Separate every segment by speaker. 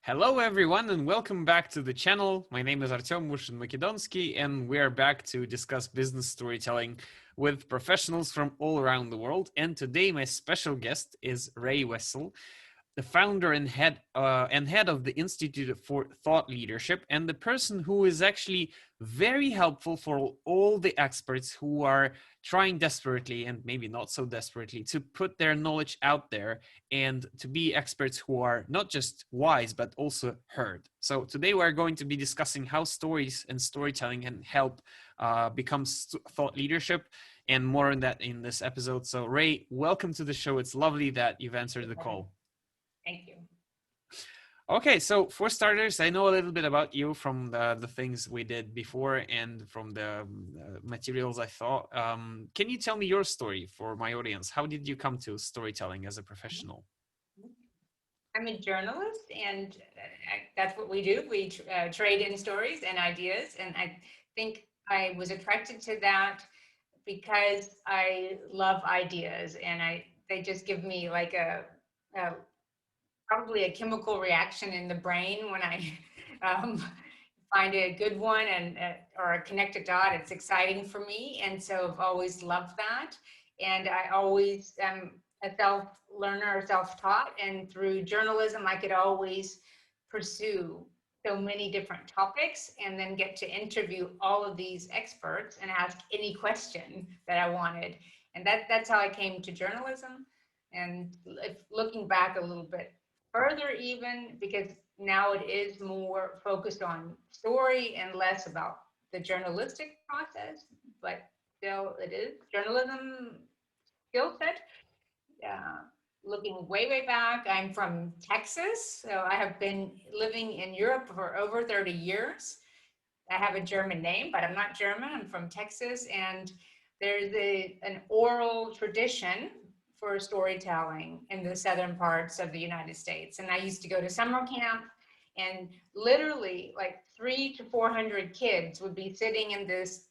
Speaker 1: Hello everyone and welcome back to the channel. My name is Mushin-Makedonskiy and we are back to discuss business storytelling with professionals from all around the world. And today my special guest is Rhea Wessel, the founder and head of the Institute for Thought Leadership, and the person who is actually very helpful for all the experts who are trying desperately, and maybe not so desperately, to put their knowledge out there and to be experts who are not just wise, but also heard. So today we're going to be discussing how stories and storytelling can help become thought leadership, and more on that in this episode. So Rhea, welcome to the show. It's lovely that you've answered the call.
Speaker 2: Thank you.
Speaker 1: Okay, so for starters, I know a little bit about you from the things we did before and from the materials I thought. Can you tell me your story for my audience? How did you come to storytelling as a professional?
Speaker 2: I'm a journalist, and that's what we do. We trade in stories and ideas, and I think I was attracted to that because I love ideas, and they just give me like a probably a chemical reaction in the brain when I find a good one and or a connected dot. It's exciting for me, and so I've always loved that. And I always am a self-learner, self-taught, and through journalism, I could always pursue so many different topics and then get to interview all of these experts and ask any question that I wanted. And that's how I came to journalism. And if looking back a little bit further, even because now it is more focused on story and less about the journalistic process, but still it is journalism skill set. Looking way back, I'm from Texas, so I have been living in Europe for over 30 years. I have a German name, but I'm not German. I'm from Texas, and there's an oral tradition for storytelling in the southern parts of the United States. And I used to go to summer camp, and literally like 300 to 400 kids would be sitting in this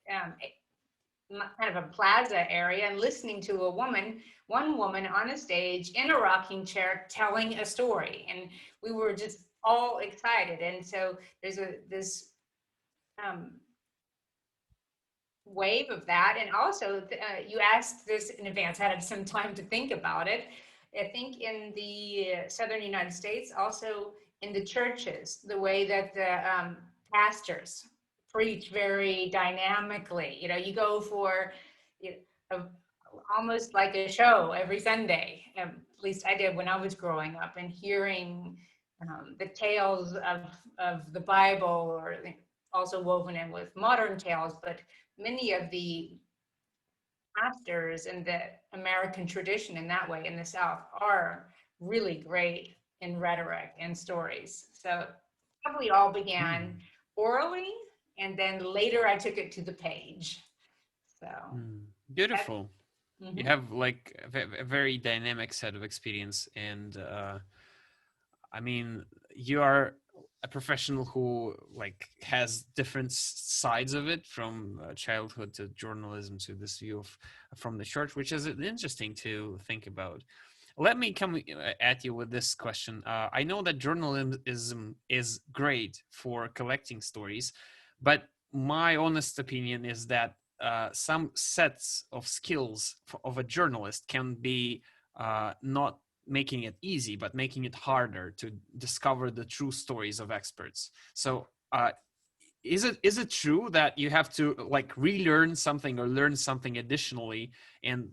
Speaker 2: kind of a plaza area and listening to one woman on a stage in a rocking chair telling a story. And we were just all excited. And so there's this wave of that. And also you asked this in advance, I had some time to think about it. I think in the southern United States, also in the churches, the way that the pastors preach very dynamically. You know, you go for almost like a show every Sunday. At least I did when I was growing up, and hearing the tales of the Bible, or also woven in with modern tales. But many of the pastors in the American tradition in that way in the South are really great in rhetoric and stories. So probably all began orally, and then later I took it to the page. So
Speaker 1: beautiful. You have like a very dynamic set of experience, and I mean, you are a professional who like has different sides of it, from childhood to journalism to this view from the church, which is interesting to think about. Let me come at you with this question. I know that journalism is great for collecting stories, but my honest opinion is that some sets of skills of a journalist can be not making it easy, but making it harder to discover the true stories of experts. So is it true that you have to like relearn something or learn something additionally, and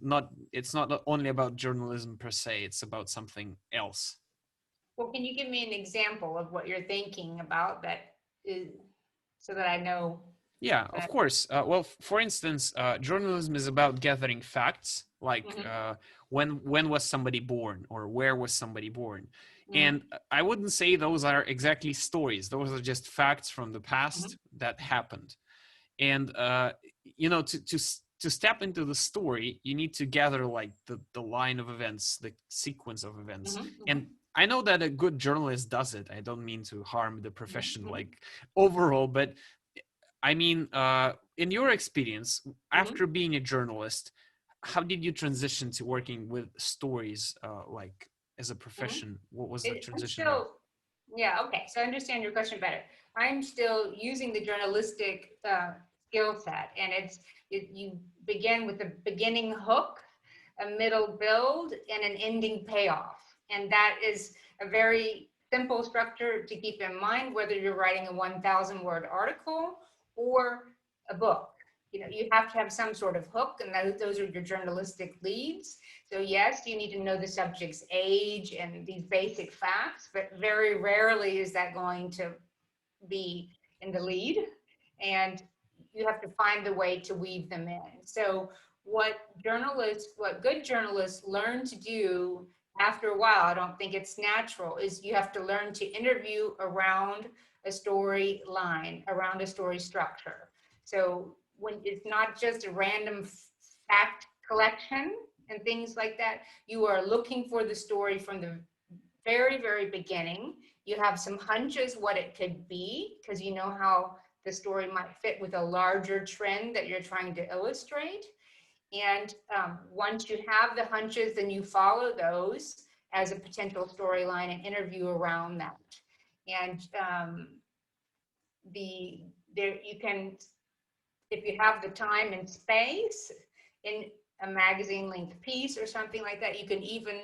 Speaker 1: it's not only about journalism per se, it's about something else?
Speaker 2: Well, can you give me an example of what you're thinking about that is, so that I know?
Speaker 1: Yeah, of course. Well, for instance, journalism is about gathering facts, like when was somebody born, or where was somebody born. And I wouldn't say those are exactly stories. Those are just facts from the past that happened. And you know, to step into the story, you need to gather like the line of events, the sequence of events. And I know that a good journalist does it. I don't mean to harm the profession
Speaker 2: Mm-hmm.
Speaker 1: like overall, but I mean, in your experience,
Speaker 2: Mm-hmm.
Speaker 1: after being a journalist, how did you transition to working with stories, like as a
Speaker 2: Mm-hmm.
Speaker 1: profession? What was the
Speaker 2: I'm
Speaker 1: transition like?
Speaker 2: still, yeah, okay. So I understand your question better. I'm still using the journalistic skill set, and you begin with a beginning hook, a middle build, and an ending payoff. And that is a very simple structure to keep in mind, whether you're writing a 1,000 word article or a book. You know, you have to have some sort of hook, and those are your journalistic leads. So yes, you need to know the subject's age and these basic facts, but very rarely is that going to be in the lead. And you have to find the way to weave them in. So what good journalists learn to do after a while, I don't think it's natural, is you have to learn to interview around a storyline, around a story structure. So when it's not just a random fact collection and things like that, you are looking for the story from the very, very beginning. You have some hunches what it could be because you know how the story might fit with a larger trend that you're trying to illustrate. And once you have the hunches, then you follow those as a potential storyline and interview around that. And you can, if you have the time and space in a magazine length piece or something like that, you can even,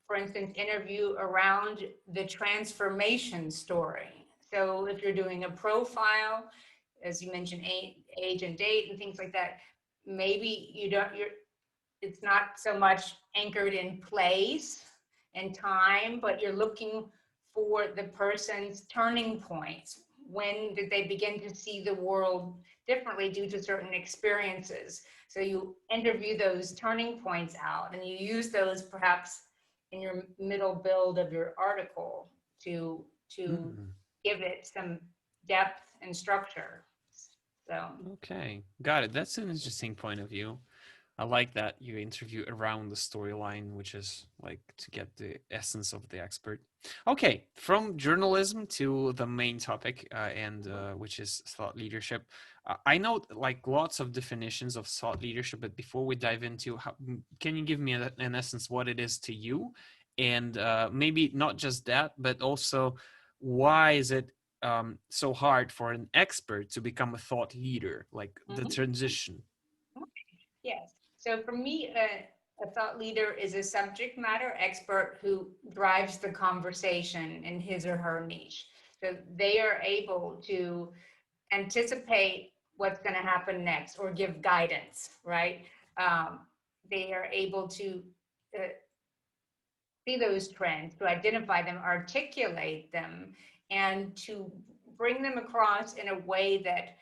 Speaker 2: for instance, interview around the transformation story. So if you're doing a profile, as you mentioned, age and date and things like that, maybe it's not so much anchored in place and time, but you're looking for the person's turning points. When did they begin to see the world differently due to certain experiences? So you interview those turning points out, and you use those perhaps in your middle build of your article to
Speaker 1: Mm,
Speaker 2: give it some depth and structure. So
Speaker 1: okay, got it. That's an interesting point of view. I like that you interview around the storyline, which is like to get the essence of the expert. Okay, from journalism to the main topic, and which is thought leadership. I know like lots of definitions of thought leadership, but before we dive into, can you give me in essence what it is to you, and maybe not just that, but also why is it so hard for an expert to become a thought leader, like the
Speaker 2: mhm.
Speaker 1: transition?
Speaker 2: Yes. So for me, a thought leader is a subject matter expert who drives the conversation in his or her niche. So they are able to anticipate what's going to happen next or give guidance, right? Um, they are able to uh, see those trends, to identify them, articulate them, and to bring them across in a way that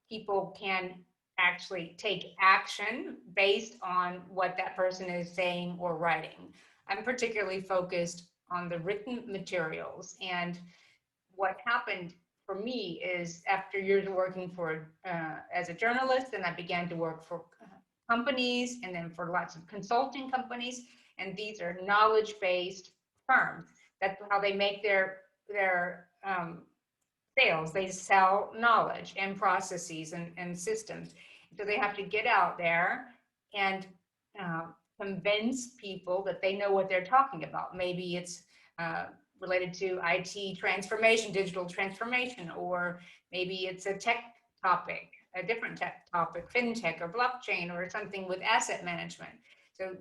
Speaker 2: people can actually take action based on what that person is saying or writing. I'm particularly focused on the written materials. And what happened for me is after years of working for as a journalist, and I began to work for companies and then for lots of consulting companies. And these are knowledge-based firms. That's how they make their sales. They sell knowledge and processes and systems. So they have to get out there and uh, convince people that they know what they're talking about. Maybe it's uh, related to IT transformation, digital transformation, or maybe it's a tech topic, a different tech topic, fintech or blockchain, or something with asset management. So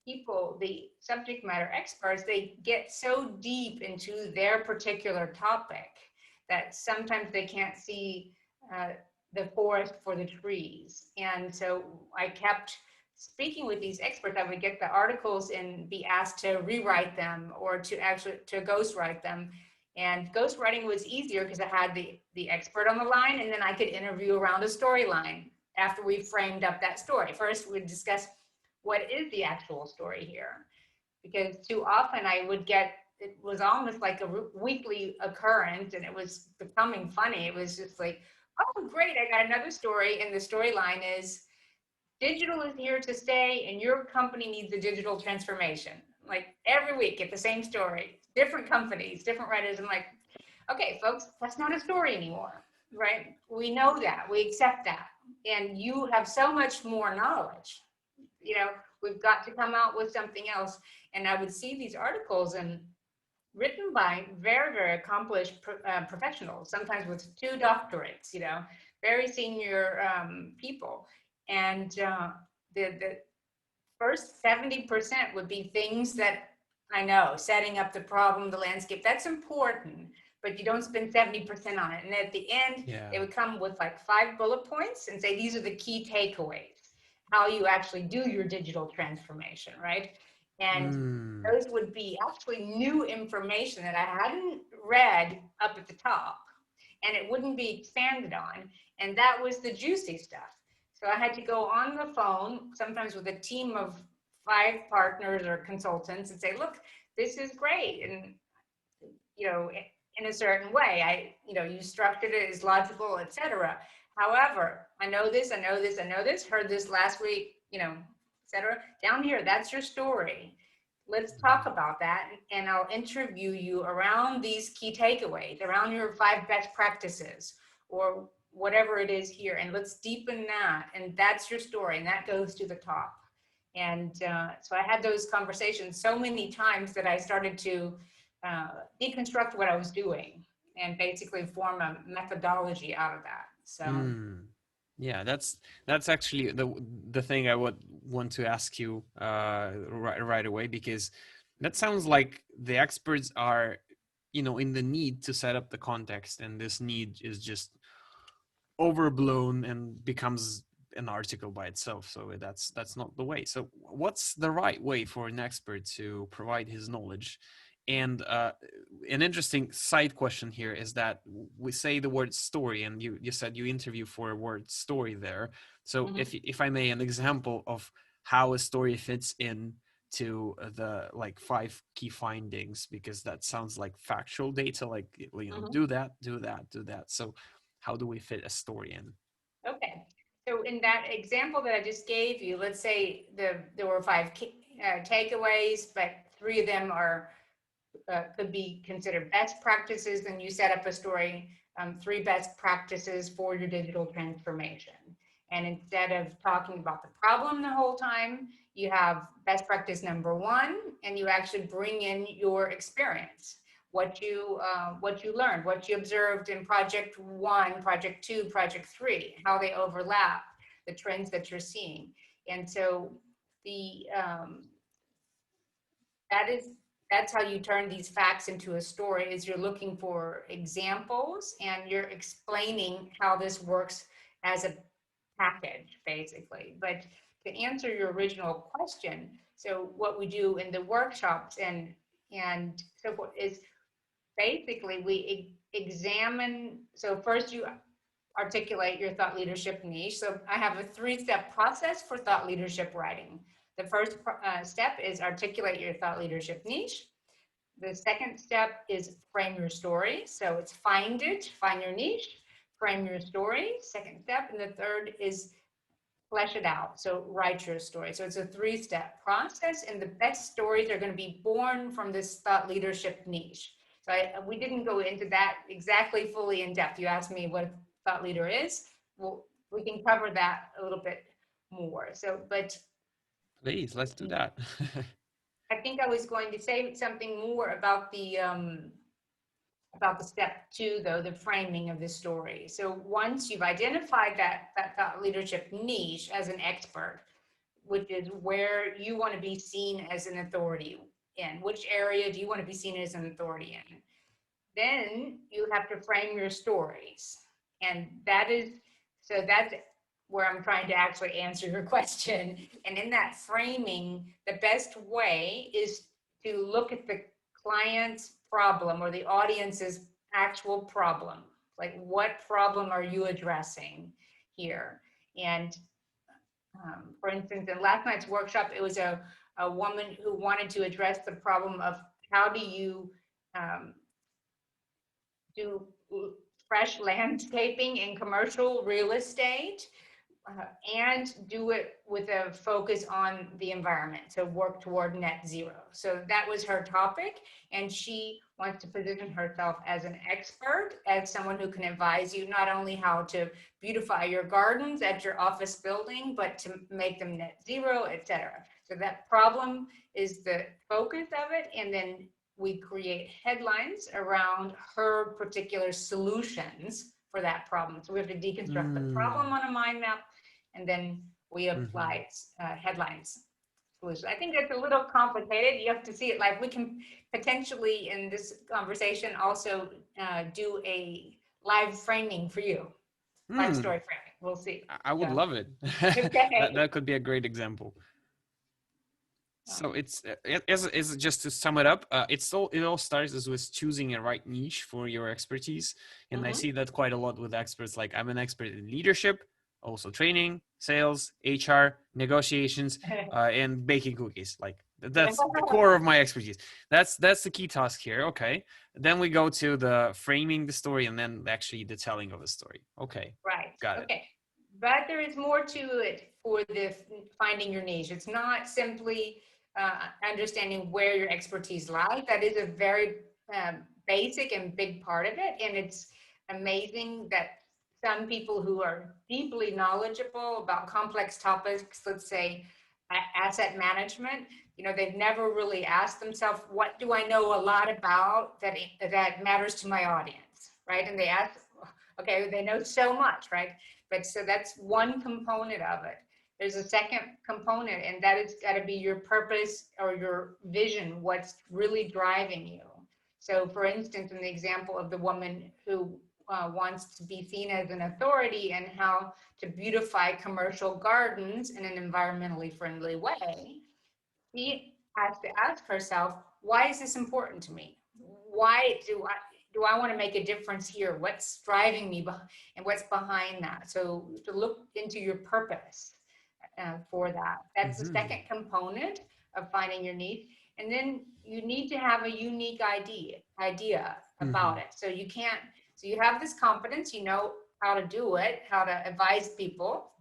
Speaker 2: people, the subject matter experts, they get so deep into their particular topic that sometimes they can't see uh, the forest for the trees. And so I kept speaking with these experts. I would get the articles and be asked to rewrite them or to actually to ghostwrite them. And ghostwriting was easier because I had the expert on the line, and then I could interview around a storyline after we framed up that story. First, we'd discuss what is the actual story here, because too often I would get, it was almost like a weekly occurrence, and it was becoming funny. It was just like, oh great, I got another story, and the storyline is digital is here to stay and your company needs a digital transformation. like every week get the same story, different companies, different writers. I'm like, okay, folks, that's not a story anymore, right? We know that, we accept that. And you have so much more knowledge. We've got to come out with something else. And I would see these articles and written by very, very accomplished professionals, sometimes with 2 doctorates, very senior people. And the first 70% would be things that I know, setting up the problem, the landscape, that's important, but you don't spend 70% on it. And at the end, they would come with like 5 bullet points and say, these are the key takeaways, how you actually do your digital transformation, right? And those would be actually new information that I hadn't read up at the top, and it wouldn't be expanded on. And that was the juicy stuff. So I had to go on the phone, sometimes with a team of 5 partners or consultants, and say, look, this is great. And, in a certain way, you structured it as logical, etc. However, I know this, heard this last week, etc. Down here, that's your story. Let's talk about that, and I'll interview you around these key takeaways, around your 5 best practices, or whatever it is here, and let's deepen that, and that's your story, and that goes to the top. And so I had those conversations so many times that I started to deconstruct what I was doing and basically form a methodology out of that. So.
Speaker 1: Yeah, that's actually the thing I would want to ask you right away, because that sounds like the experts are, in the need to set up the context, and this need is just overblown and becomes an article by itself. So that's not the way. So what's the right way for an expert to provide his knowledge? And an interesting side question here is that we say the word story, and you said you interview for a word story there. So if I may, an example of how a story fits in to the 5 key findings, because that sounds like factual data, like, do that, do that, do that. So how do we fit a story in?
Speaker 2: Okay. So in that example that I just gave you, let's say there were 5 takeaways, but 3 of them are could be considered best practices. Then you set up a story, 3 best practices for your digital transformation. And instead of talking about the problem the whole time, you have best practice number 1, and you actually bring in your experience, what you learned, what you observed in project 1, project 2, project 3, how they overlap, the trends that you're seeing. And so that's how you turn these facts into a story, is you're looking for examples and you're explaining how this works as a package, basically. But to answer your original question, so what we do in the workshops and so forth is basically we examine. So first you articulate your thought leadership niche. So I have a 3-step process for thought leadership writing. The first step is articulate your thought leadership niche. The second step is frame your story. So it's find your niche, frame your story, second step. And the third is flesh it out. So write your story. So it's a 3-step process, and the best stories are going to be born from this thought leadership niche. So we didn't go into that exactly fully in depth. You asked me what a thought leader is. Well, we can cover that a little bit more. So, but
Speaker 1: please, let's do that.
Speaker 2: I think I was going to say something more about the step 2, though, the framing of the story. So once you've identified that thought leadership niche as an expert, which is where you want to be seen as an authority in, which area do you want to be seen as an authority in, then you have to frame your stories. And that's where I'm trying to actually answer your question. And in that framing, the best way is to look at the client's problem or the audience's actual problem. Like, what problem are you addressing here? And for instance, in last night's workshop, it was a woman who wanted to address the problem of how do you do fresh landscaping in commercial real estate and do it with a focus on the environment, so work toward net zero. So that was her topic, and she wants to position herself as an expert, as someone who can advise you not only how to beautify your gardens at your office building, but to make them net zero, etc. So that problem is the focus of it, and then we create headlines around her particular solutions for that problem. So we have to deconstruct the problem on a mind map, and then we
Speaker 1: Mm-hmm.
Speaker 2: apply headlines solutions. I think that's a little complicated. You have to see it live. We can potentially in this conversation also do a live framing for you, live
Speaker 1: Hmm.
Speaker 2: story framing. We'll see.
Speaker 1: I would
Speaker 2: So,
Speaker 1: love it. That
Speaker 2: okay.
Speaker 1: that could be a great example. So
Speaker 2: Um,
Speaker 1: it's as just to sum it up, it all starts as with choosing a right niche for your expertise, and I
Speaker 2: mhm.
Speaker 1: see that quite a lot with experts. Like I'm an expert in leadership, also training, sales, HR, negotiations, and baking cookies. Like that's the core of my expertise. That's the key task here. Okay, then we go to the framing the story, and then actually the telling of the story. Okay,
Speaker 2: Right.
Speaker 1: got it.
Speaker 2: Okay. But there is more to it for the finding your niche. It's not simply understanding where your expertise lies. That is a very basic and big part of it. And it's amazing that some people who are deeply knowledgeable about complex topics, let's say asset management, they've never really asked themselves, what do I know a lot about that matters to my audience, right? And they ask, okay, they know so much, right? But so that's one component of it. There's a second component, and that has got to be your purpose or your vision, what's really driving you. So, for instance, in the example of the woman who wants to be seen as an authority and how to beautify commercial gardens in an environmentally friendly way, she has to ask herself, why is this important to me? Why do I want to make a difference here? What's driving me and what's behind that? So to look into your purpose for that. That's the
Speaker 1: Mm-hmm.
Speaker 2: second component of finding your niche. And then you need to have a unique idea
Speaker 1: Mm-hmm.
Speaker 2: about it. So you have this competence, you know how to do it, how to advise people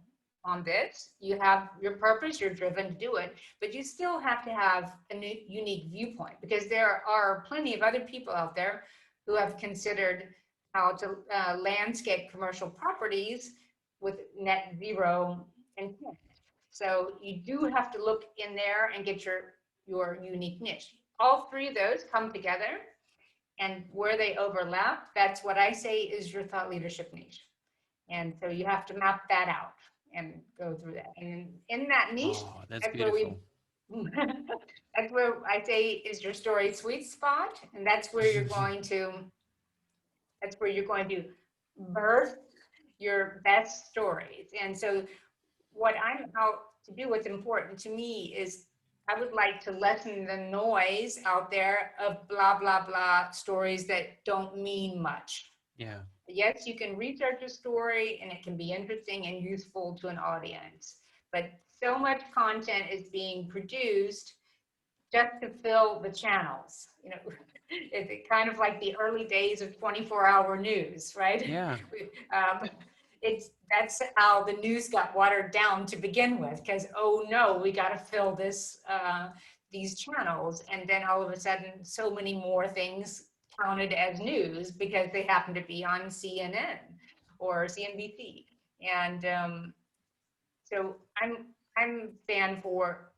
Speaker 2: on this. You have your purpose, you're driven to do it, but you still have to have a unique viewpoint, because there are plenty of other people out there who have considered how to landscape commercial properties with net zero intent. So you do have to look in there and get your unique niche. All three of those come together, and where they overlap, that's what I say is your thought leadership niche. And so you have to map that out and go through that. And in that niche,
Speaker 1: Oh, that's
Speaker 2: that's where we
Speaker 1: beautiful.
Speaker 2: that's where I say is your story sweet spot. And that's where you're going to birth your best stories. And so what I'm out to do, what's important to me is I would like to lessen the noise out there of blah, blah, blah stories that don't mean much.
Speaker 1: Yeah.
Speaker 2: Yes, you can research a story and it can be interesting and useful to an audience, but so much content is being produced just to fill the channels. It's kind of like the early days of 24-hour news, right?
Speaker 1: Yeah.
Speaker 2: um, that's how the news got watered down to begin with, because oh no, we got to fill these channels, and then all of a sudden, so many more things counted as news because they happen to be on CNN or CNBC, and so I'm fan for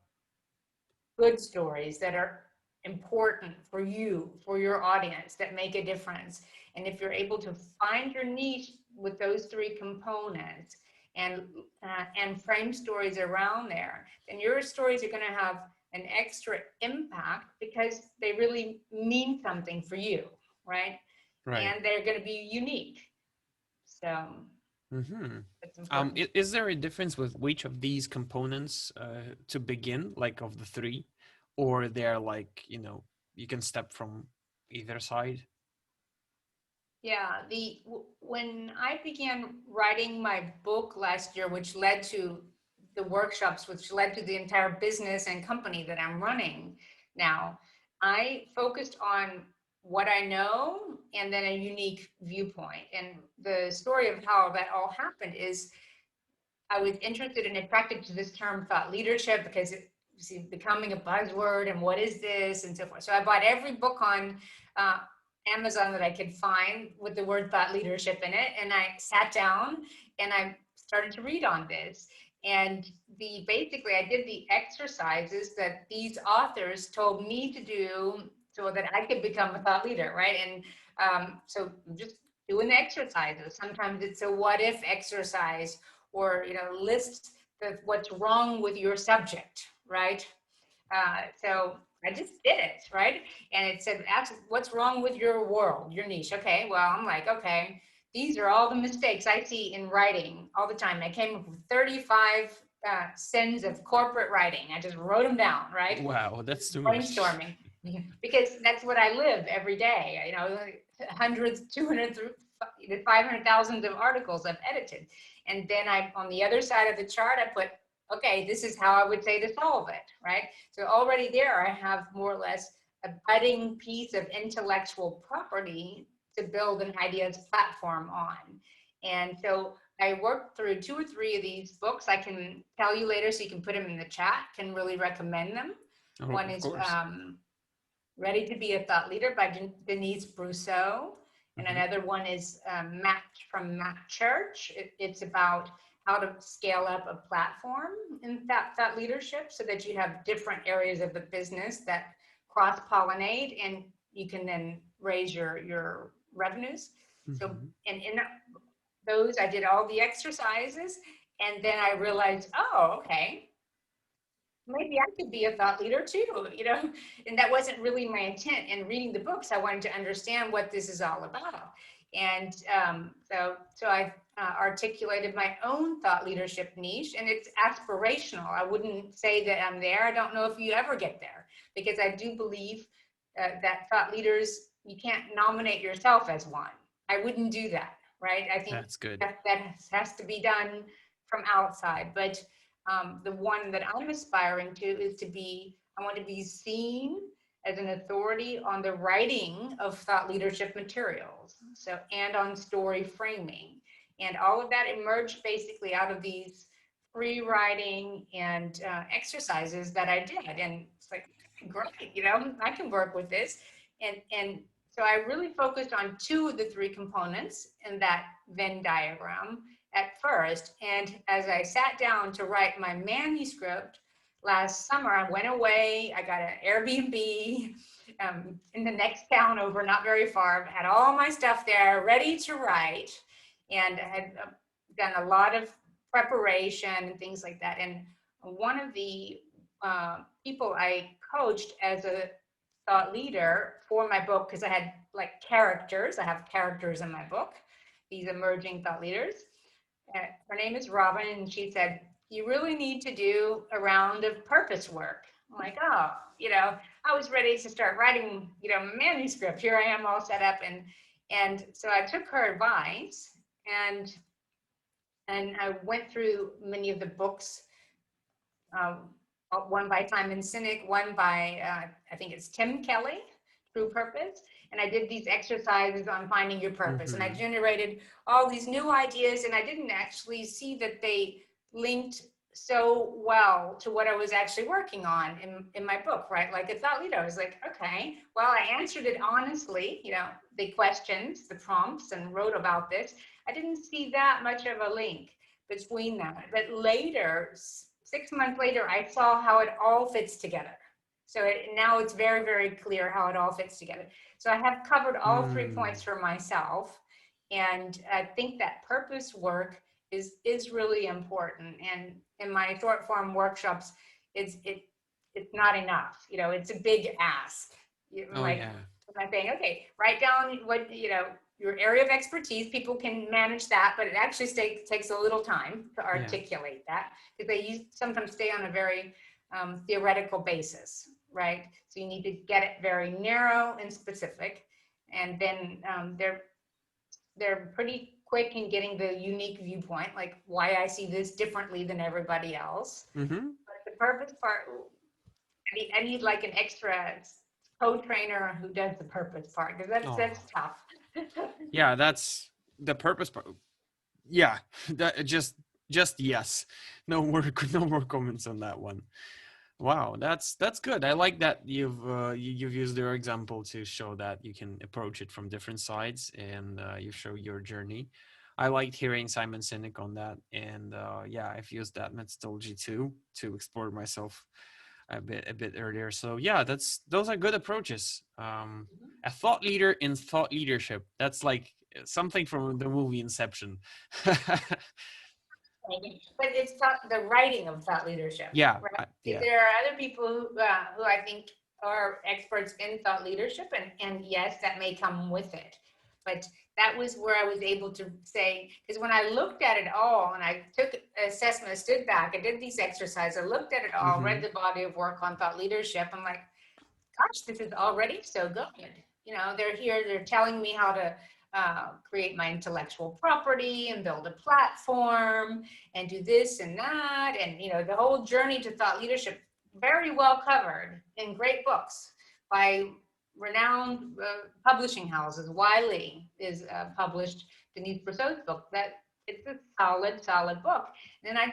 Speaker 2: good stories that are important for you, for your audience, that make a difference. And if you're able to find your niche with those three components and frame stories around there, then your stories are going to have an extra impact because they really mean something for you, right?
Speaker 1: Right.
Speaker 2: And they're going to be unique. So
Speaker 1: Mm-hmm.
Speaker 2: it's important.
Speaker 1: Is there a difference with which of these components to begin, like of the three, or they're like, you can step from either side?
Speaker 2: Yeah, when I began writing my book last year, which led to the workshops, which led to the entire business and company that I'm running now, I focused on what I know and then a unique viewpoint. And the story of how that all happened is I was interested and attracted to this term thought leadership because it's becoming a buzzword and what is this and so forth. So I bought every book on uh, Amazon that I could find with the word thought leadership in it. And I sat down and I started to read on this. And basically I did the exercises that these authors told me to do so that I could become a thought leader, right? And so just doing the exercises. Sometimes it's a what if exercise, or list what's wrong with your subject, right? So I just did it, right? And it said, ask what's wrong with your world, your niche. Okay, well, I'm like, okay, these are all the mistakes I see in writing all the time. I came up with 35 sins of corporate writing. I just wrote them down, right?
Speaker 1: Wow, that's too much.
Speaker 2: Brainstorming, because that's what I live every day. Hundreds, 200, 500,000 of articles I've edited. And then on the other side of the chart, I put, okay, this is how I would say to solve it, right? So already there, I have more or less a budding piece of intellectual property to build an ideas platform on. And so I worked through 2 or 3 of these books. I can tell you later, so you can put them in the chat, can really recommend them.
Speaker 1: Oh,
Speaker 2: One is Ready to be a Thought Leader by Denise Brousseau. And another one is from Matt Church. It's about how to scale up a platform in thought leadership so that you have different areas of the business that cross-pollinate and you can then raise your revenues. So, and in those, I did all the exercises, and then I realized, oh, okay, maybe I could be a thought leader too, and that wasn't really my intent in reading the books. I wanted to understand what this is all about. And so I articulated my own thought leadership niche, and it's aspirational. I wouldn't say that I'm there. I don't know if you ever get there, because I do believe that thought leaders, you can't nominate yourself as one. I wouldn't do that, right? I think
Speaker 1: that's good.
Speaker 2: that has to be done from outside. But the one that I'm aspiring to is I want to be seen as an authority on the writing of thought leadership materials, and on story framing. And all of that emerged basically out of these free writing and exercises that I did. And it's like, great, I can work with this. And so I really focused on 2 of the 3 components in that Venn diagram at first. And as I sat down to write my manuscript last summer, I went away, I got an Airbnb in the next town over, not very far. I had all my stuff there ready to write, and I had done a lot of preparation and things like that. And one of the people I coached as a thought leader for my book, because I had like characters, I have characters in my book, these emerging thought leaders. Her name is Robin, and she said, you really need to do a round of purpose work. I'm like, oh, I was ready to start writing, manuscript. Here I am all set up. And so I took her advice, and I went through many of the books, one by Simon Sinek, one by, I think it's Tim Kelly, True Purpose. And I did these exercises on finding your purpose. And I generated all these new ideas, and I didn't actually see that they linked so well to what I was actually working on in my book, right? Like a thought leader, I was like, okay, well, I answered it honestly, the questions, the prompts, and wrote about this. I didn't see that much of a link between that. But later, 6 months later, I saw how it all fits together. So now it's very, very clear how it all fits together. So I have covered all 3 points for myself. And I think that purpose work is really important. And in my short form workshops, it's not enough. It's a big ask. I'm saying, okay, write down what, your area of expertise. People can manage that, but it actually takes a little time to articulate that, because they sometimes stay on a very theoretical basis, right? So you need to get it very narrow and specific, and then they're pretty quick in getting the unique viewpoint, like why I see this differently than everybody else. But the purpose part, I need like an extra co-trainer who does the purpose part, because that's tough.
Speaker 1: Yeah, that's the purpose part. Yeah, that just Just yes. No more no more comments on that one. Wow, that's good. I like that you've used your example to show that you can approach it from different sides, and you show your journey. I liked hearing Simon Sinek on that, and yeah, I've used that methodology too to explore myself a bit earlier. So yeah, those are good approaches. A thought leader in thought leadership. That's like something from the movie Inception.
Speaker 2: But it's the writing of thought leadership,
Speaker 1: Yeah,
Speaker 2: right?
Speaker 1: yeah.
Speaker 2: There are other people who I think are experts in thought leadership, and yes, that may come with it. But that was where I was able to say, because when I looked at it all and I took assessment, I stood back, I did these exercises, I looked at it all, read
Speaker 1: Mm-hmm.
Speaker 2: the body of work on thought leadership. I'm like, gosh, this is already so good. You know, they're here, they're telling me how to create my intellectual property and build a platform and do this and that. And, you know, the whole journey to thought leadership, very well covered in great books by renowned publishing houses. Wiley is published Denise Brousseau's book. That it's a solid book. And I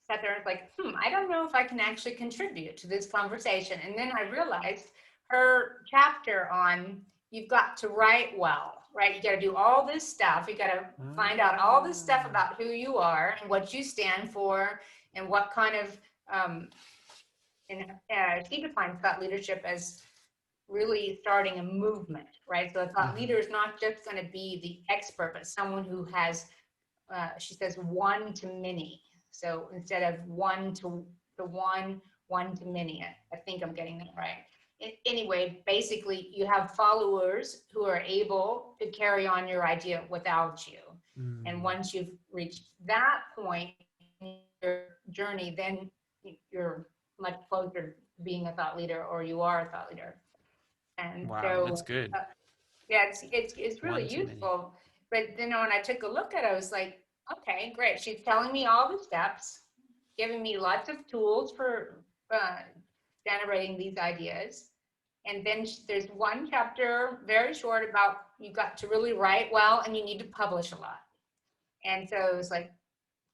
Speaker 2: sat there and was like, I don't know if I can actually contribute to this conversation. And then I realized her chapter on you've got to write well, right? You got to do all this stuff. You got to find out all this stuff about who you are and what you stand for and what kind of, she defines thought leadership as really starting a movement, right? So a thought leader is not just going to be the expert, but someone who has, she says, one to many. So instead of one to one to many. I think I'm getting that right. Anyway, basically, you have followers who are able to carry on your idea without you. And once you've reached that point in your journey, then you're much closer to being a thought leader, or you are a thought leader. And
Speaker 1: Wow, that's
Speaker 2: so,
Speaker 1: good.
Speaker 2: yeah, it's really
Speaker 1: One too many.
Speaker 2: useful. But then when I took a look at it, I was like, okay, great. She's telling me all the steps, giving me lots of tools for generating these ideas. And then there's one chapter, very short, about you got to really write well and you need to publish a lot. And so it was like,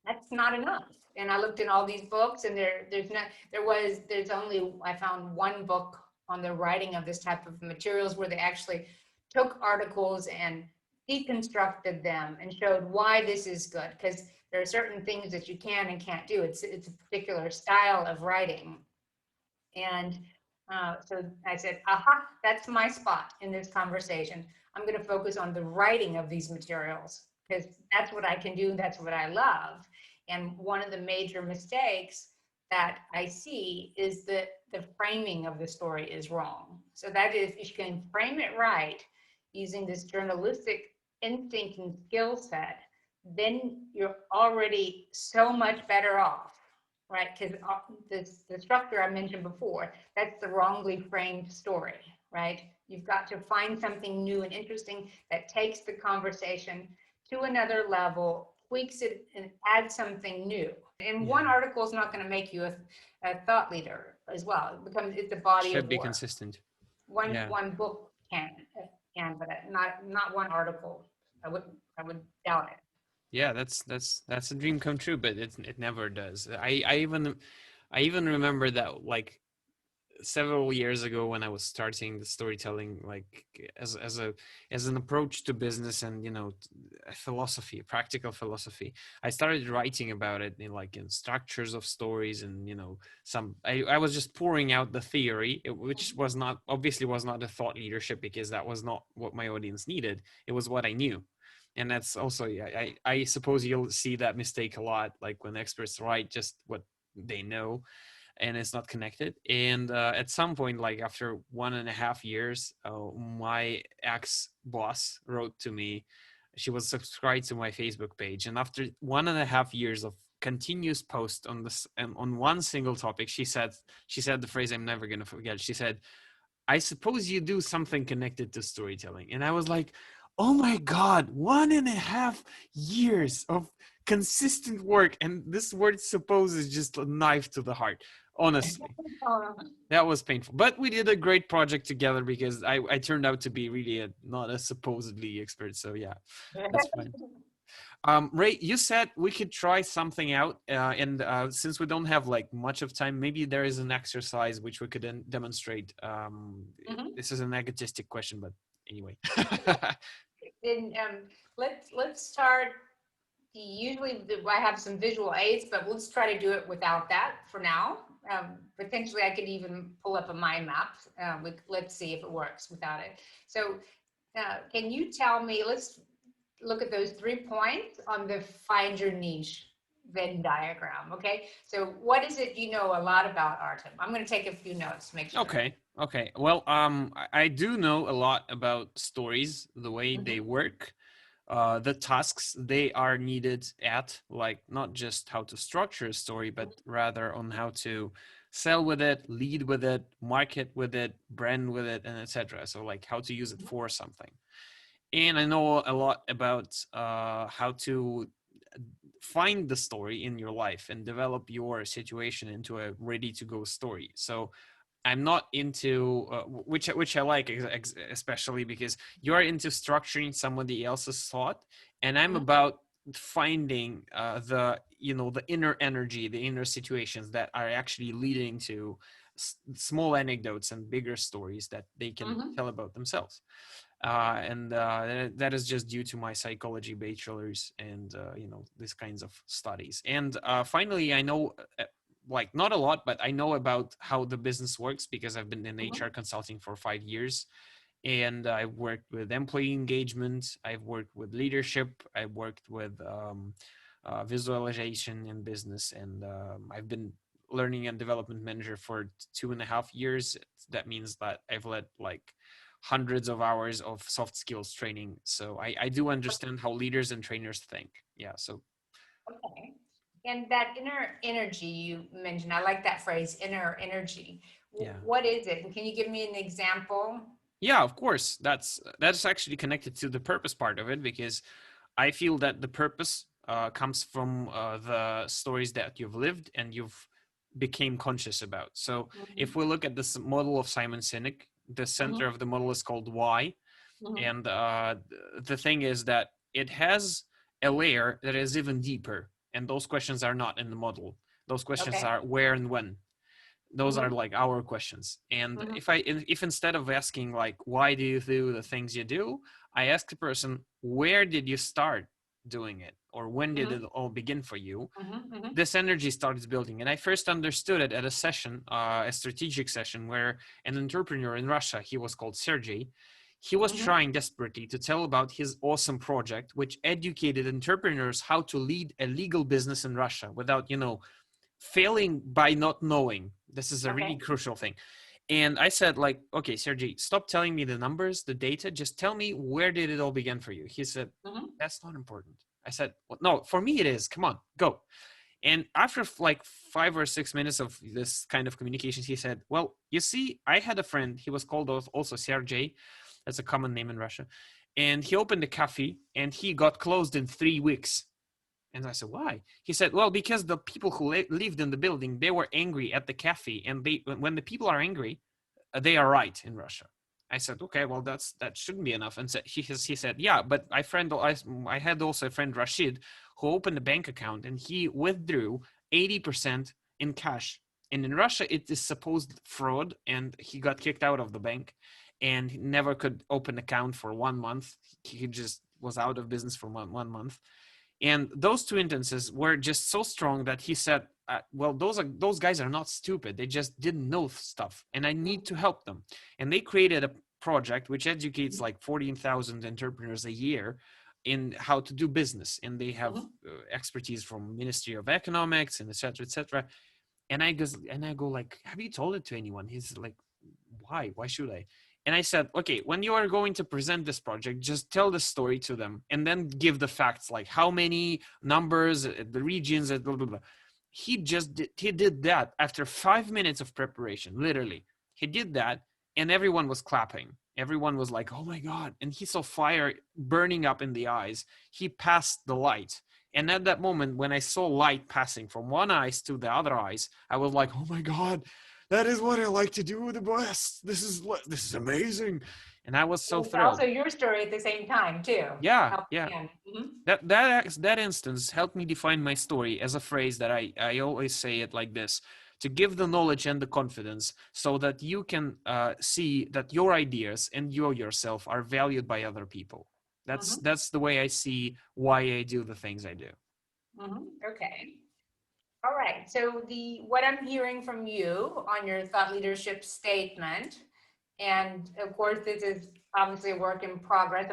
Speaker 2: that's not enough. And I looked in all these books, and there's only, I found one book on the writing of this type of materials where they actually took articles and deconstructed them and showed why this is good, because there are certain things that you can and can't do. It's a particular style of writing. And so I said, aha, that's my spot in this conversation. I'm going to focus on the writing of these materials because that's what I can do. That's what I love. And one of the major mistakes that I see is that the framing of the story is wrong. So that is, if you can frame it right using this journalistic instinct and skill set, then you're already so much better off, right? Because the structure I mentioned before, that's the wrongly framed story, right? You've got to find something new and interesting that takes the conversation to another level, tweaks it, and adds something new. And one article is not going to make you a thought leader as well. It's a body
Speaker 1: Should
Speaker 2: of
Speaker 1: be
Speaker 2: work.
Speaker 1: consistent.
Speaker 2: One book can, but not one article. I would doubt it.
Speaker 1: Yeah, that's a dream come true, but it never does. I even remember that, like, several years ago when I was starting the storytelling, like as an approach to business and a philosophy, a practical philosophy. I started writing about it in structures of stories, and I was just pouring out the theory, which was not a thought leadership, because that was not what my audience needed. It was what I knew. And that's also, yeah, I suppose you'll see that mistake a lot, like when experts write just what they know and it's not connected. And at some point, like after 1.5 years, my ex-boss wrote to me. She was subscribed to my Facebook page, and after 1.5 years of continuous post on this on one single topic, she said the phrase I'm never going to forget. She said, I suppose you do something connected to storytelling. And I was like, oh my God, 1.5 years of consistent work. And this word suppose is just a knife to the heart. Honestly, that was painful. But we did a great project together, because I turned out to be really not a supposedly expert. So yeah, that's fine. Ray, you said we could try something out, and since we don't have like much of time, maybe there is an exercise which we could demonstrate. This is an egotistic question, but anyway.
Speaker 2: Then let's start. Usually I have some visual aids, but let's try to do it without that for now. Potentially I could even pull up a mind map. Let's see if it works without it. So can you tell me, let's look at those 3 points on the find your niche Venn diagram. Okay. So what is it you know a lot about, Artem? I'm going to take a few notes to make sure.
Speaker 1: Okay. Well, I do know a lot about stories, the way they work, the tasks they are needed at, like not just how to structure a story, but rather on how to sell with it, lead with it, market with it, brand with it, and etc. So like how to use it for something. And I know a lot about how to find the story in your life and develop your situation into a ready to go story. So I'm not into which I like, especially because you're into structuring somebody else's thought, and I'm about finding the inner energy, the inner situations that are actually leading to small anecdotes and bigger stories that they can tell about themselves. And that is just due to my psychology bachelor's and these kinds of studies. And finally, I know like not a lot, but I know about how the business works because I've been in HR consulting for 5 years, and I've worked with employee engagement, I've worked with leadership, I've worked with visualization in business, and I've been learning and development manager for 2.5 years. That means that I've led like hundreds of hours of soft skills training. So I do understand how leaders and trainers think. Yeah. So.
Speaker 2: Okay. And that inner energy you mentioned, I like that phrase, inner energy.
Speaker 1: Yeah.
Speaker 2: What is it? And can you give me an example?
Speaker 1: Yeah, of course. That's actually connected to the purpose part of it, because I feel that the purpose comes from the stories that you've lived and you've became conscious about. So if we look at this model of Simon Sinek, the center of the model is called why. And the thing is that it has a layer that is even deeper. And those questions are not in the model. Those questions are where and when. Those are like our questions. And if instead of asking like, why do you do the things you do, I ask the person, where did you start doing it? Or when did it all begin for you? This energy starts building. And I first understood it at a session, a strategic session, where an entrepreneur in Russia, he was called Sergey, he was trying desperately to tell about his awesome project, which educated entrepreneurs how to lead a legal business in Russia without, failing by not knowing. This is a really crucial thing. And I said, like, okay, Sergey, stop telling me the numbers, the data. Just tell me, where did it all begin for you? He said, that's not important. I said, well, no, for me it is. Come on, go. And after like 5 or 6 minutes of this kind of communications, he said, well, you see, I had a friend. He was called also Sergey. That's a common name in Russia. And he opened a cafe and he got closed in 3 weeks. And I said, why? He said, well, because the people who lived in the building, they were angry at the cafe. And when the people are angry, they are right in Russia. I said, okay, well, that shouldn't be enough. And he said, yeah, but I had also a friend, Rashid, who opened a bank account and he withdrew 80% in cash. And in Russia, it is supposed fraud, and he got kicked out of the bank and he never could open an account for 1 month. He just was out of business for one month. And those two instances were just so strong that he said, well, those guys are not stupid. They just didn't know stuff, and I need to help them. And they created a project which educates like 14,000 entrepreneurs a year in how to do business. And they have expertise from Ministry of Economics and et cetera, et cetera. And I go like, have you told it to anyone? He's like, why? Why should I? And I said, okay, when you are going to present this project, just tell the story to them and then give the facts, like how many numbers, the regions, blah, blah, blah. He did that after 5 minutes of preparation, literally. He did that and everyone was clapping. Everyone was like, oh my God. And he saw fire burning up in the eyes. He passed the light. And at that moment, when I saw light passing from one eye to the other eyes, I was like, oh my God, that is what I like to do the best. This is amazing. And I was so
Speaker 2: It's
Speaker 1: thrilled.
Speaker 2: also your story at the same time too.
Speaker 1: Yeah,
Speaker 2: Help
Speaker 1: yeah.
Speaker 2: again.
Speaker 1: That instance helped me define my story as a phrase that I always say it like this: to give the knowledge and the confidence so that you can see that your ideas and you yourself are valued by other people. That's the way I see why I do the things I do.
Speaker 2: Okay. All right. So what I'm hearing from you on your thought leadership statement, and of course this is obviously a work in progress.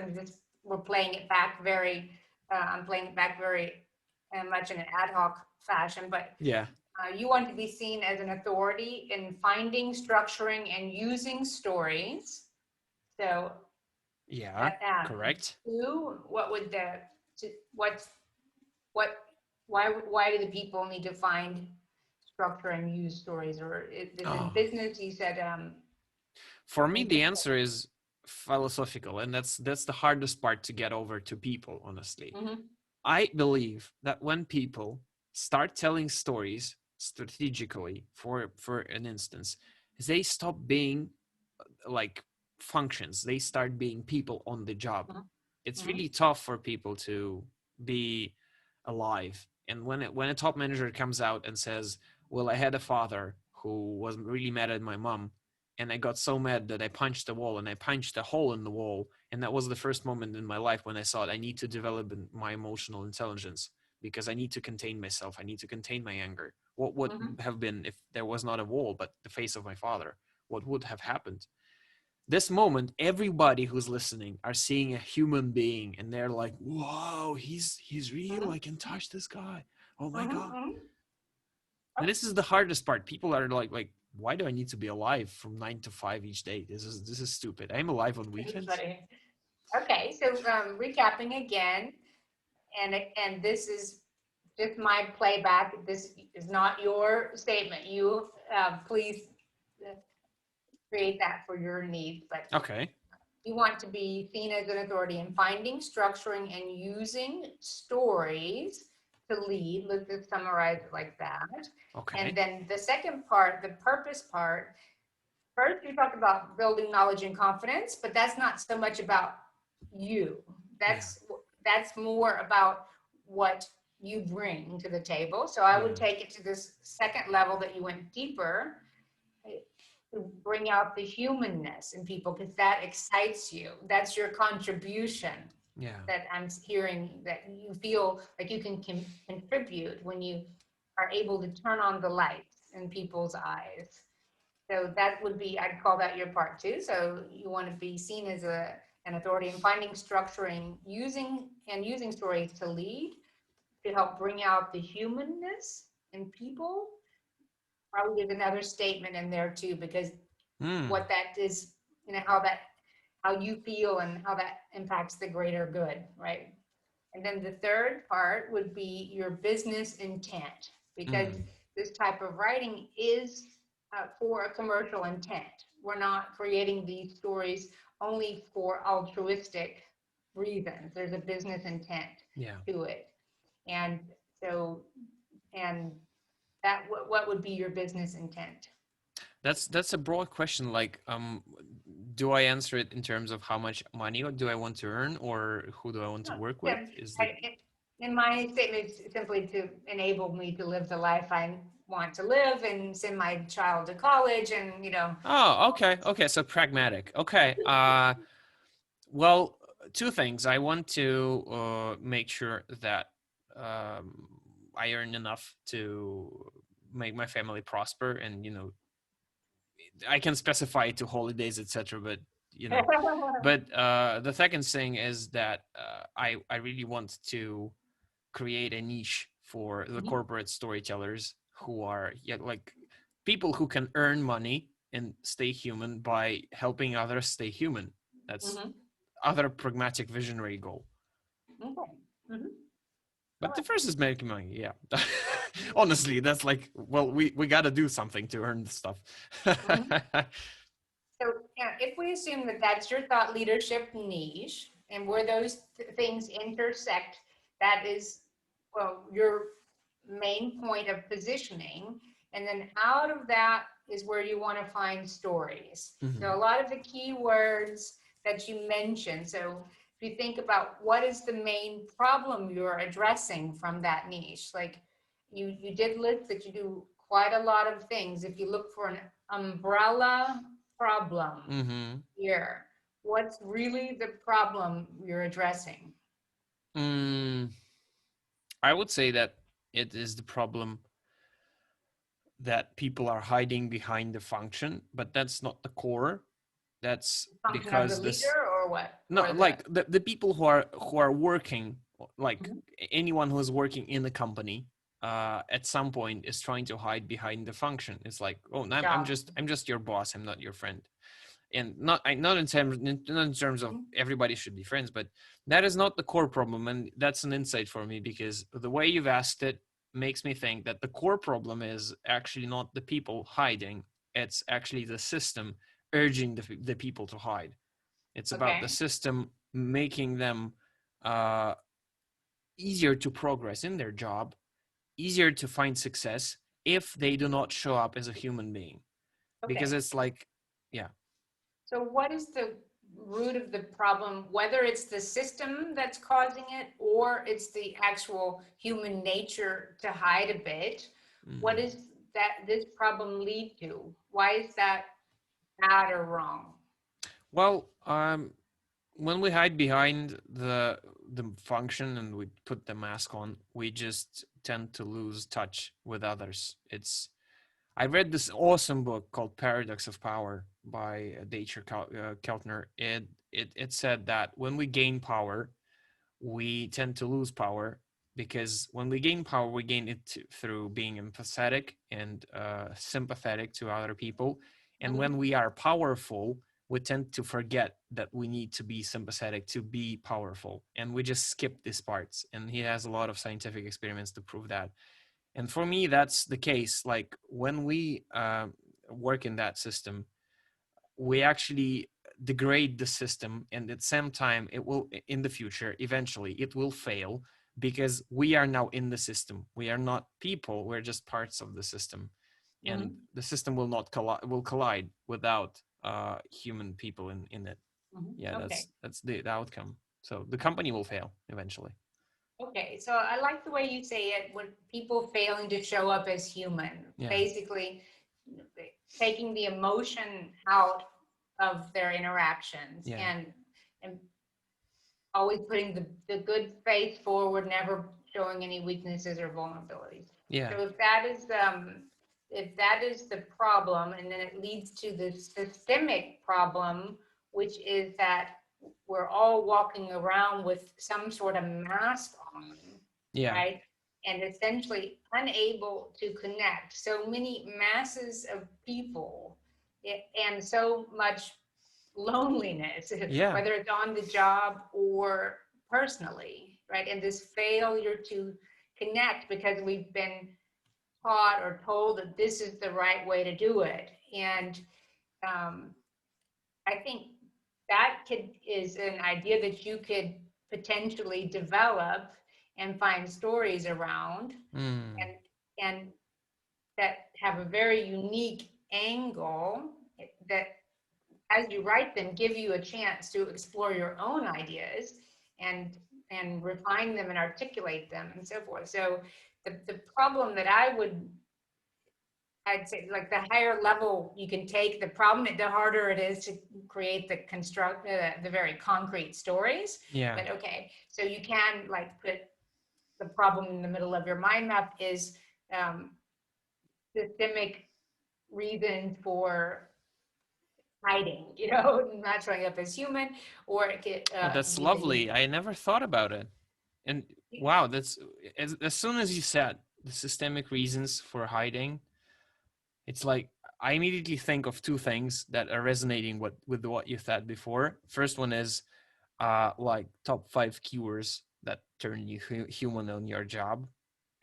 Speaker 2: We're playing it back very. I'm playing it back very much in an ad hoc fashion, but
Speaker 1: Yeah.
Speaker 2: you want to be seen as an authority in finding, structuring, and using stories. So
Speaker 1: Yeah,
Speaker 2: and
Speaker 1: correct.
Speaker 2: two, what would the what's what why do the people need to find, structure, and use stories? Or is in
Speaker 1: Oh,
Speaker 2: business, you said
Speaker 1: for me the answer is philosophical, and that's the hardest part to get over to people, honestly. I believe that when people start telling stories strategically, for an instance, they stop being like functions. They start being people on the job. It's really tough for people to be alive. And when a top manager comes out and says, "Well, I had a father who was really mad at my mom, and I got so mad that I punched the wall and I punched a hole in the wall, and that was the first moment in my life when I thought I need to develop my emotional intelligence because I need to contain myself. I need to contain my anger." What would have been if there was not a wall but the face of my father? What would have happened? This moment, everybody who's listening are seeing a human being, and they're like, "Whoa, he's real. I can touch this guy. Oh my god!" And this is the hardest part. People are like, "Why do I need to be alive from 9 to 5 each day? This is stupid. I'm alive on weekends."
Speaker 2: Okay, so recapping again, and this is just my playback. This is not your statement. You please create that for your needs, but
Speaker 1: Okay.
Speaker 2: you want to be seen as an authority in finding, structuring, and using stories to lead. Let's just summarize it like that.
Speaker 1: Okay.
Speaker 2: And then the second part, the purpose part, first you talked about building knowledge and confidence, but that's not so much about you.
Speaker 1: Yeah.
Speaker 2: That's more about what you bring to the table. So I would
Speaker 1: Yeah.
Speaker 2: take it to this second level that you went deeper, to bring out the humanness in people, because that excites you. That's your contribution
Speaker 1: Yeah.
Speaker 2: that I'm hearing, that you feel like you can contribute when you are able to turn on the lights in people's eyes. So that would be, I'd call that your part two. So you want to be seen as an authority in finding, structuring, using stories to lead, to help bring out the humanness in people. Probably there's another statement in there too, because what that is, how you feel and how that impacts the greater good, right? And then the third part would be your business intent, because this type of writing is for a commercial intent. We're not creating these stories only for altruistic reasons. There's a business intent
Speaker 1: Yeah.
Speaker 2: to it. And so, and what would be your business intent?
Speaker 1: That's a broad question. Like, do I answer it in terms of how much money do I want to earn, or who do I want to work with?
Speaker 2: Yeah,
Speaker 1: Is the
Speaker 2: in my statement, it's simply to enable me to live the life I want to live and send my child to college, and
Speaker 1: Oh, okay, okay. So pragmatic. Okay. Well, two things. I want to make sure that um, I earn enough to make my family prosper, and I can specify it to holidays, etc. But you know, but the second thing is that I really want to create a niche for the corporate storytellers who are like people who can earn money and stay human by helping others stay human. That's other pragmatic visionary goal.
Speaker 2: Okay.
Speaker 1: But the first is making money. Yeah. Honestly, that's like, well, we got to do something to earn the stuff.
Speaker 2: So, if we assume that that's your thought leadership niche, and where those things intersect, that is, well, your main point of positioning. And then out of that is where you want to find stories. So a lot of the keywords that you mentioned. So if you think about what is the main problem you're addressing from that niche, like you did list that you do quite a lot of things. If you look for an umbrella problem here, what's really the problem you're addressing?
Speaker 1: I would say that it is the problem that people are hiding behind the function, but that's not the core. That's
Speaker 2: Function of the
Speaker 1: because
Speaker 2: leader or what?
Speaker 1: No,
Speaker 2: Or
Speaker 1: like the people who are working, like
Speaker 2: Mhm.
Speaker 1: anyone who is working in the company, at some point is trying to hide behind the function. It's like, oh, I'm just your boss. I'm not your friend. And not in terms of everybody should be friends, but that is not the core problem, and that's an insight for me, because the way you've asked it makes me think that the core problem is actually not the people hiding; it's actually the system urging the people to hide. It's about the system making them easier to progress in their job, easier to find success if they do not show up as a human being, because it's like, yeah.
Speaker 2: So what is the root of the problem, whether it's the system that's causing it or it's the actual human nature to hide a bit? What is that this problem lead to? Why is that bad or wrong?
Speaker 1: Well, when we hide behind the function and we put the mask on, we just tend to lose touch with others. I read this awesome book called Paradox of Power by Dacher Keltner. It said that when we gain power, we tend to lose power, because when we gain power, we gain it through being empathetic and sympathetic to other people. And when we are powerful, we tend to forget that we need to be sympathetic to be powerful. And we just skip these parts. And he has a lot of scientific experiments to prove that. And for me, that's the case. Like when we work in that system, we actually degrade the system, and at the same time it will, in the future, eventually it will fail, because we are now in the system. We are not people, we're just parts of the system. And the system will not collide without human people in it. Yeah, that's the outcome. So the company will fail eventually.
Speaker 2: Okay, so I like the way you say it, when people failing to show up as human, basically taking the emotion out of their interactions, and always putting the good face forward, never showing any weaknesses or vulnerabilities. So if that is the problem, and then it leads to the systemic problem, which is that we're all walking around with some sort of mask on, right? And essentially unable to connect. So many masses of people, and so much loneliness, whether it's on the job or personally, right? And this failure to connect because we've been taught or told that this is the right way to do it. And I think that is an idea that you could potentially develop and find stories around, and that have a very unique angle that, as you write them, give you a chance to explore your own ideas and refine them and articulate them and so forth. So the problem that I'd say, like, the higher level you can take the problem, the harder it is to create the very concrete stories. But okay, so you can, like, put the problem in the middle of your mind map is systemic reasons for hiding, not showing up as human, or it could.
Speaker 1: That's lovely. I never thought about it. And wow, that's as soon as you said the systemic reasons for hiding, it's like I immediately think of two things that are resonating with what you said before. First one is like top 5 keywords that turn you human on your job.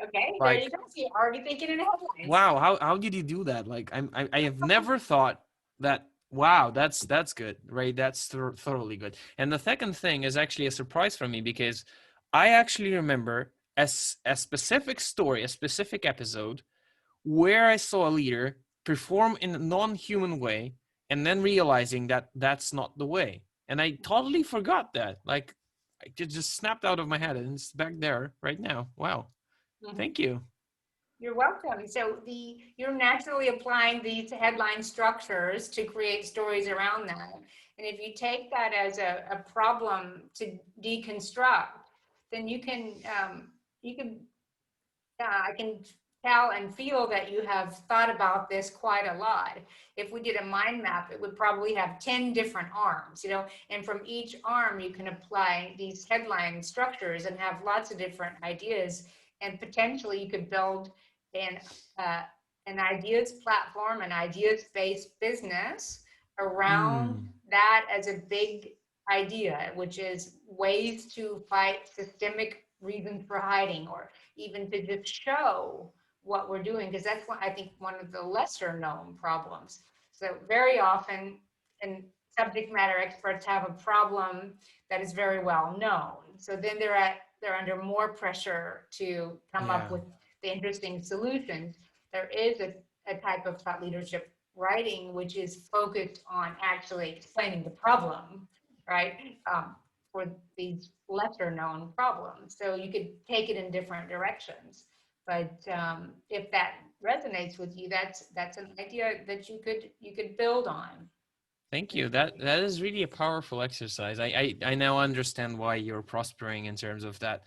Speaker 2: Okay, like, there you go. So you're already thinking in headlines.
Speaker 1: Wow, how did you do that? Like I have never thought that. Wow, that's good, right? That's thoroughly good. And the second thing is actually a surprise for me, because I actually remember a specific story, a specific episode where I saw a leader perform in a non-human way and then realizing that that's not the way. And I totally forgot that. Like, it just snapped out of my head, and it's back there right now. Wow. Thank you.
Speaker 2: You're welcome. So you're naturally applying these headline structures to create stories around that. And if you take that as a problem to deconstruct, then you can I can tell and feel that you have thought about this quite a lot. If we did a mind map, it would probably have 10 different arms, and from each arm you can apply these headline structures and have lots of different ideas. And potentially you could build an, uh, an ideas platform, an ideas-based business around that as a big idea, which is ways to fight systemic reasons for hiding, or even to just show what we're doing, because that's what I think one of the lesser known problems. So very often, and subject matter experts have a problem that is very well known. So then they're under more pressure to come up with the interesting solutions. There is a type of thought leadership writing which is focused on actually explaining the problem, right? For these lesser known problems. So you could take it in different directions. But if that resonates with you, that's an idea that you could build on.
Speaker 1: Thank you. That is really a powerful exercise. I now understand why you're prospering in terms of that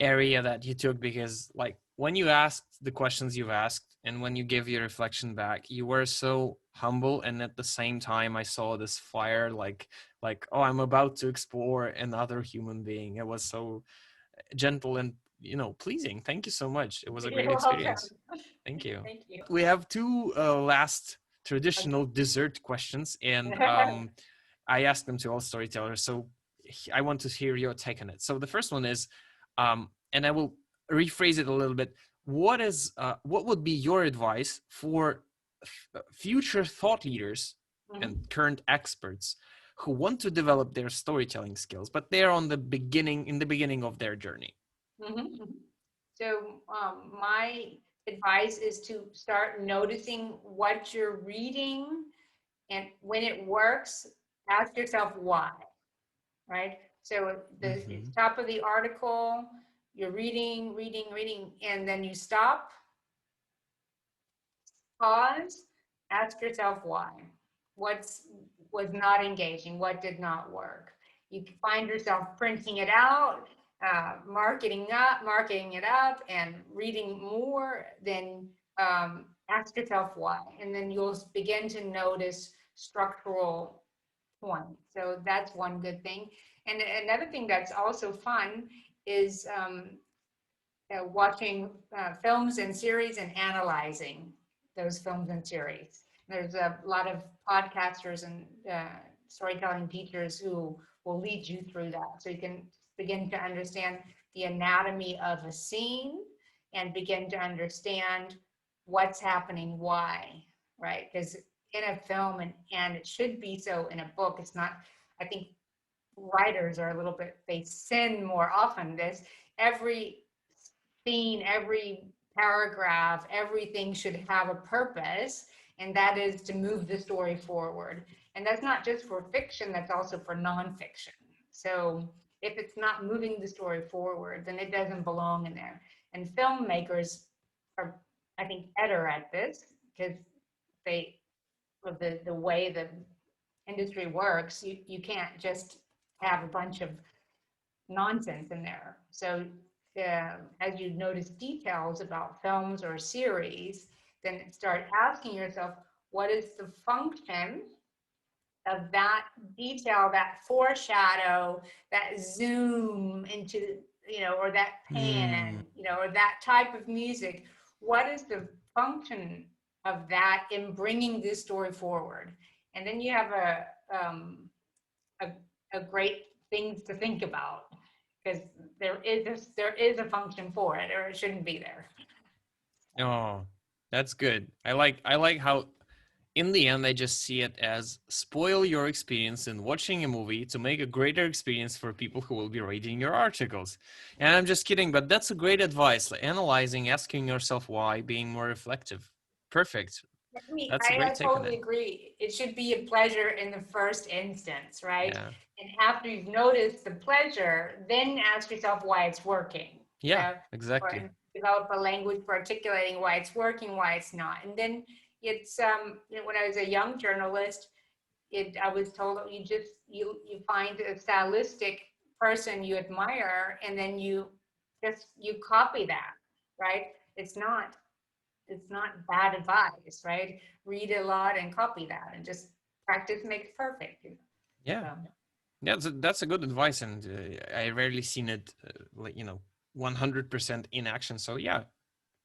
Speaker 1: area that you took, because like when you asked the questions you've asked and when you give your reflection back, you were so humble, and at the same time I saw this fire, like oh, I'm about to explore another human being. It was so gentle and pleasing. Thank you so much. It was a great experience. Thank you.
Speaker 2: Thank you.
Speaker 1: We have two last traditional dessert questions, and I ask them to all storytellers. So I want to hear your take on it. So the first one is, and I will rephrase it a little bit. What would be your advice for future thought leaders and current experts who want to develop their storytelling skills, but they're in the beginning of their journey?
Speaker 2: So my advice is to start noticing what you're reading, and when it works, ask yourself why, right? So at the top of the article, you're reading, and then you stop, pause, ask yourself why. Was not engaging? What did not work? You find yourself printing it out, marking it up, and reading more. Then ask yourself why, and then you'll begin to notice structural points. So that's one good thing. And another thing that's also fun is watching films and series and analyzing those films and series. There's a lot of podcasters and storytelling teachers who will lead you through that. So you can begin to understand the anatomy of a scene and begin to understand what's happening, why, right? Because in a film, and it should be so in a book, it's not, I think writers are a little bit, they sin more often. Every scene, every paragraph, everything should have a purpose, and that is to move the story forward. And that's not just for fiction, that's also for nonfiction. So if it's not moving the story forward, then it doesn't belong in there. And filmmakers are, I think, better at this, because the way the industry works, you can't just have a bunch of nonsense in there. So as you notice details about films or series, then start asking yourself, what is the function of that detail, that foreshadow, that zoom into, or that pan, or that type of music? What is the function of that in bringing this story forward? And then you have a great things to think about, because there is a function for it, or it shouldn't be there.
Speaker 1: Oh, that's good. I like how in the end I just see it as spoil your experience in watching a movie to make a greater experience for people who will be reading your articles. And I'm just kidding, but that's a great advice. Like analyzing, asking yourself why, being more reflective. Perfect.
Speaker 2: I mean,
Speaker 1: That's a
Speaker 2: I
Speaker 1: great take on it.
Speaker 2: totally agree. It should be a pleasure in the first instance, right?
Speaker 1: Yeah.
Speaker 2: And after you've noticed the pleasure, then ask yourself why it's working,
Speaker 1: Yeah,
Speaker 2: uh, or
Speaker 1: exactly.
Speaker 2: and develop a language for articulating why it's working, why it's not. And then it's when I was a young journalist, I was told that you find a stylistic person you admire, and then you copy that, right? It's not it's not bad advice, right? Read a lot and copy that, and just practice makes perfect.
Speaker 1: Yeah.
Speaker 2: So
Speaker 1: Yeah, that's a good advice, and I rarely seen it, 100% in action. So yeah,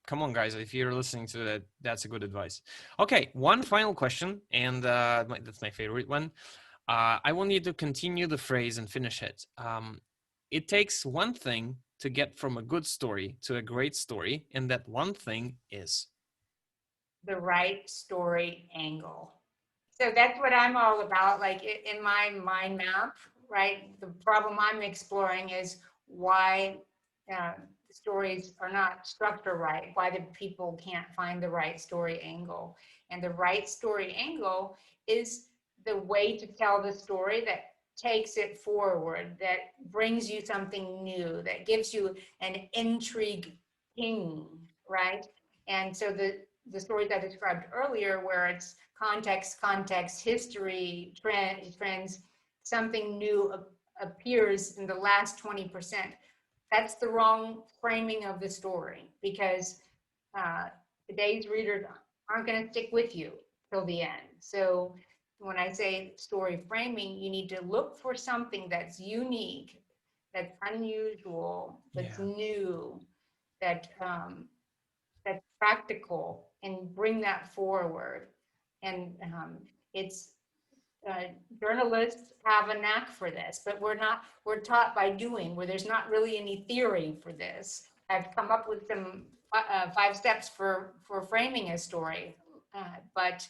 Speaker 1: come on, guys, if you're listening to that, that's a good advice. Okay, one final question, and that's my favorite one. I want you to continue the phrase and finish it. It takes one thing to get from a good story to a great story, and that one thing is.
Speaker 2: the right story angle. So that's what I'm all about. Like in my mind map, right? The problem I'm exploring is why uh, stories are not structured right, why the people can't find the right story angle. And the right story angle is the way to tell the story that takes it forward, that brings you something new, that gives you an intrigue king, right? And so the stories I described earlier, where it's context, history, trends, something new appears in the last 20%. That's the wrong framing of the story, because uh, today's readers aren't going to stick with you till the end. So when I say story framing, you need to look for something that's unique, that's unusual, that's
Speaker 1: Yeah.
Speaker 2: new, that that's practical, and bring that forward. And it's uh, journalists have a knack for this, but we're taught by doing, where there's not really any theory for this. I've come up with some 5 steps for framing a story, but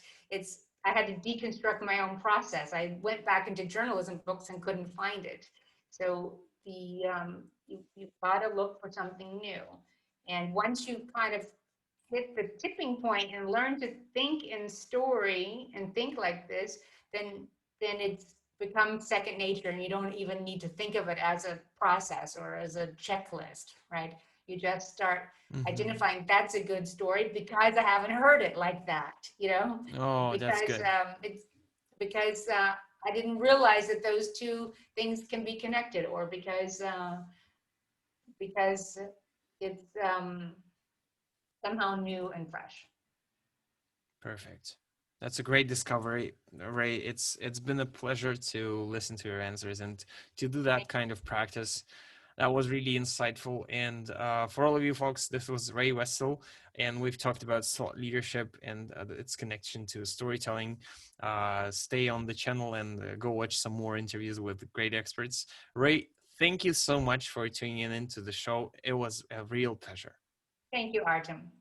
Speaker 2: I had to deconstruct my own process. I went back into journalism books and couldn't find it. So you've got to look for something new. And once you kind of hit the tipping point and learn to think in story and think like this, then it's become second nature, and you don't even need to think of it as a process or as a checklist, right? You just start
Speaker 1: Mm-hmm.
Speaker 2: identifying that's a good story because I haven't heard it like that,
Speaker 1: Oh, that's
Speaker 2: because
Speaker 1: good.
Speaker 2: it's because I didn't realize that those two things can be connected, or because it's somehow new and fresh.
Speaker 1: Perfect. That's a great discovery, Ray. It's been a pleasure to listen to your answers and to do that kind of practice. That was really insightful. And for all of you folks, this was Rhea Wessel, and we've talked about thought leadership and its connection to storytelling. Stay on the channel and go watch some more interviews with great experts. Ray, thank you so much for tuning in into the show. It was a real pleasure.
Speaker 2: Thank you, Artem.